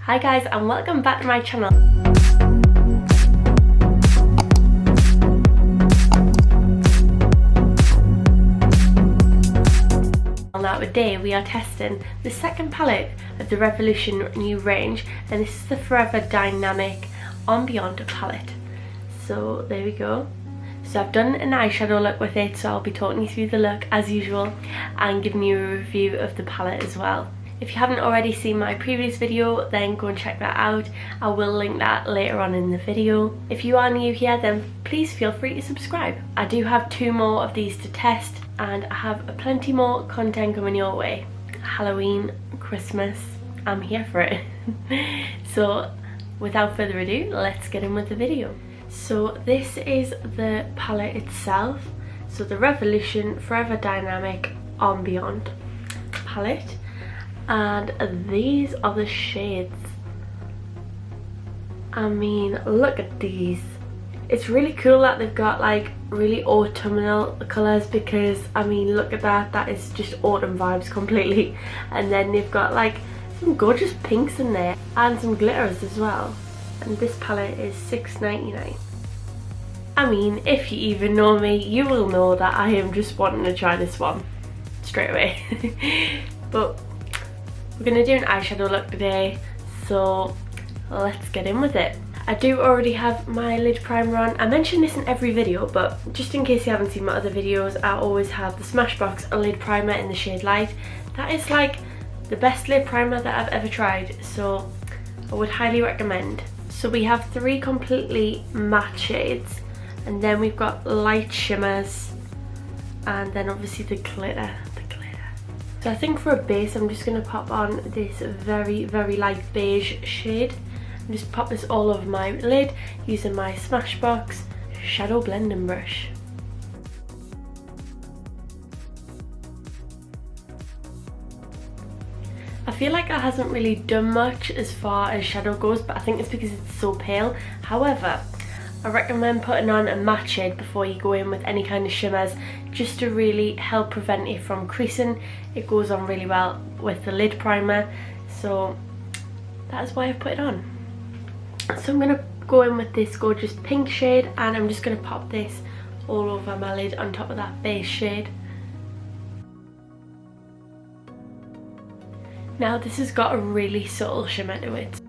Hi guys, and welcome back to my channel. Now today we are testing the second palette of the Revolution new range, and this is the Forever Dynamic Ambient palette. So there we go. So I've done an eyeshadow look with it, so I'll be talking you through the look as usual and giving you a review of the palette as well. If you haven't already seen my previous video, then go and check that out. I will link that later on in the video. If you are new here, then please feel free to subscribe. I do have 2 more of these to test, and I have plenty more content coming your way. Halloween, Christmas, I'm here for it. So without further ado, let's get in with the video. So this is the palette itself. So the Revolution Forever Dynamic Ambient palette. And these are the shades. I mean, look at these. It's really cool that they've got like really autumnal colours, because I mean, look at that, that is just autumn vibes completely. And then they've got like some gorgeous pinks in there and some glitters as well. And this palette is $6.99. I mean, if you even know me, you will know that I am just wanting to try this one straight away. But we're going to do an eyeshadow look today, so let's get in with it. I do already have my lid primer on. I mention this in every video, but just in case you haven't seen my other videos, I always have the Smashbox lid primer in the shade Light. That is like the best lid primer that I've ever tried, so I would highly recommend. So we have 3 completely matte shades, and then we've got light shimmers, and then obviously the glitter. So I think for a base, I'm just going to pop on this very light beige shade and just pop this all over my lid using my Smashbox shadow blending brush. I feel like it hasn't really done much as far as shadow goes, but I think it's because it's so pale. However, I recommend putting on a matte shade before you go in with any kind of shimmers, just to really help prevent it from creasing. It goes on really well with the lid primer, so that is why I've put it on. So I'm going to go in with this gorgeous pink shade, and I'm just going to pop this all over my lid on top of that base shade. Now this has got a really subtle shimmer to it.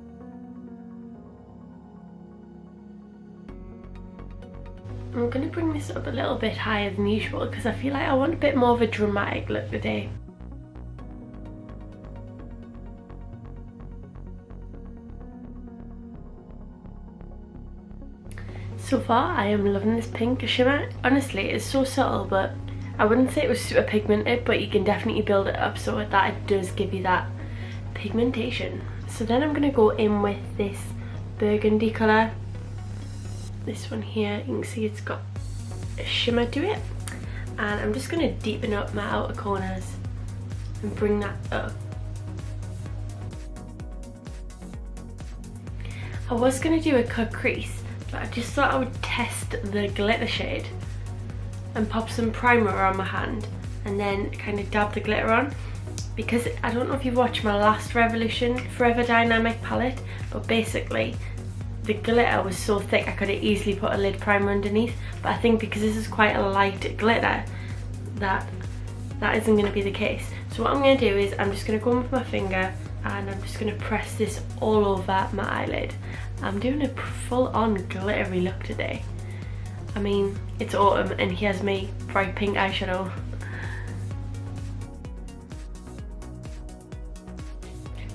I'm going to bring this up a little bit higher than usual because I feel like I want a bit more of a dramatic look today. So far I am loving this pink shimmer. Honestly, it's so subtle, but I wouldn't say it was super pigmented, but you can definitely build it up so that it does give you that pigmentation. So then I'm going to go in with this burgundy colour. This one here, you can see it's got a shimmer to it, and I'm just going to deepen up my outer corners and bring that up. I was going to do a cut crease, but I just thought I would test the glitter shade and pop some primer on my hand and then kind of dab the glitter on, because I don't know if you've watched my last Revolution Forever Dynamic palette, but basically the glitter was so thick I could have easily put a lid primer underneath, but I think because this is quite a light glitter that isn't going to be the case. So what I'm going to do is I'm just going to go in with my finger and I'm just going to press this all over my eyelid. I'm doing a full-on glittery look today. I mean, it's autumn and here's me bright pink eyeshadow.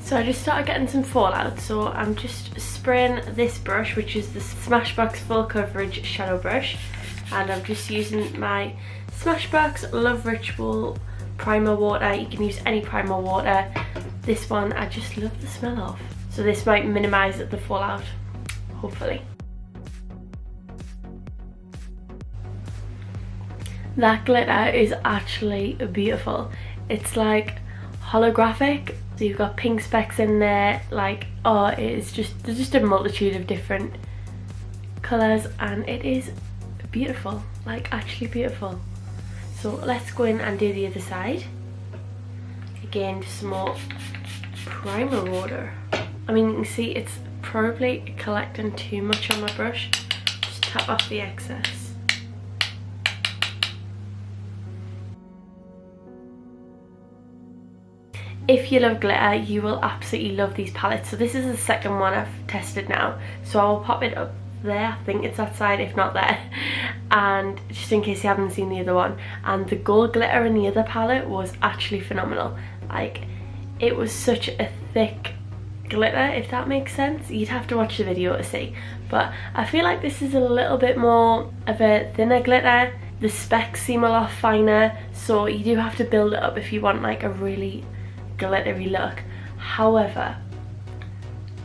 So I just started getting some fallout, so I'm just spraying this brush, which is the Smashbox Full Coverage Shadow Brush, and I'm just using my Smashbox Love Ritual Primer Water. You can use any primer water. This one I just love the smell of, so this might minimise the fallout, hopefully. That glitter is actually beautiful. It's like holographic. So you've got pink specks in there, like, oh, it's just, there's just a multitude of different colours, and it is beautiful, like actually beautiful. So let's go in and do the other side. Again, just some more primer water. I mean, you can see it's probably collecting too much on my brush. Just tap off the excess. If you love glitter, you will absolutely love these palettes. So this is the second one I've tested now, so I will pop it up there. I think it's that side, if not there, and just in case you haven't seen the other one. And the gold glitter in the other palette was actually phenomenal. Like, it was such a thick glitter, if that makes sense. You'd have to watch the video to see, but I feel like this is a little bit more of a thinner glitter. The specks seem a lot finer, so you do have to build it up if you want like a really glittery look. However,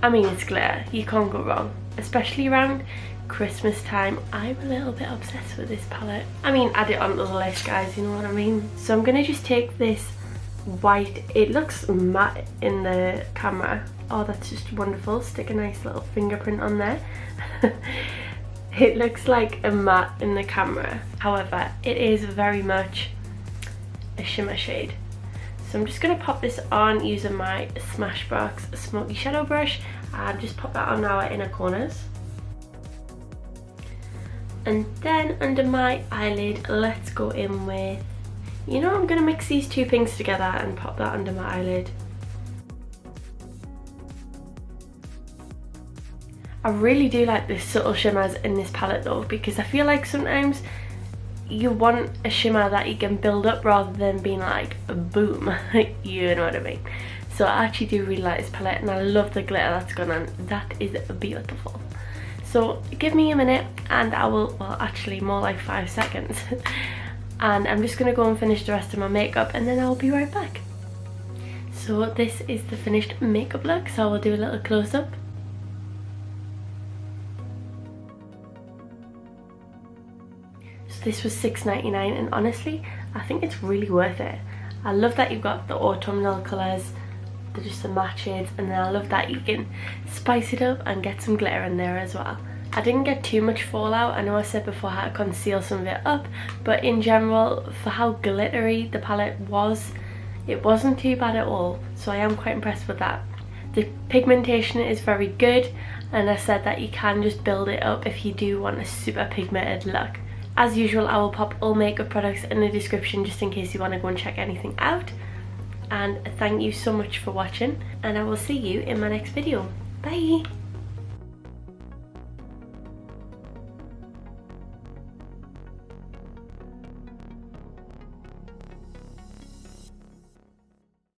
I mean, it's glitter, you can't go wrong, especially around Christmas time. I'm a little bit obsessed with this palette. I mean, add it onto the list, guys, you know what I mean? So I'm gonna just take this white, it looks matte in the camera. Oh, that's just wonderful. Stick a nice little fingerprint on there. It looks like a matte in the camera, however it is very much a shimmer shade. So I'm just going to pop this on using my Smashbox smoky shadow brush and just pop that on our inner corners. And then under my eyelid, let's go in with, you know, I'm going to mix these two pinks together and pop that under my eyelid. I really do like the subtle shimmers in this palette though, because I feel like sometimes you want a shimmer that you can build up rather than being like a boom. You know what I mean? So I actually do really like this palette, and I love the glitter that's gone on. That is beautiful. So give me a minute and I will, well actually more like 5 seconds, and I'm just going to go and finish the rest of my makeup and then I'll be right back. So this is the finished makeup look, so I will do a little close-up. This was $6.99, and honestly I think it's really worth it. I love that you've got the autumnal colours, they're just the matte shades, and then I love that you can spice it up and get some glitter in there as well. I didn't get too much fallout. I know I said before I had to conceal some of it up, but in general, for how glittery the palette was, it wasn't too bad at all, so I am quite impressed with that. The pigmentation is very good, and I said that you can just build it up if you do want a super pigmented look. As usual, I will pop all makeup products in the description just in case you want to go and check anything out. And thank you so much for watching, and I will see you in my next video. Bye!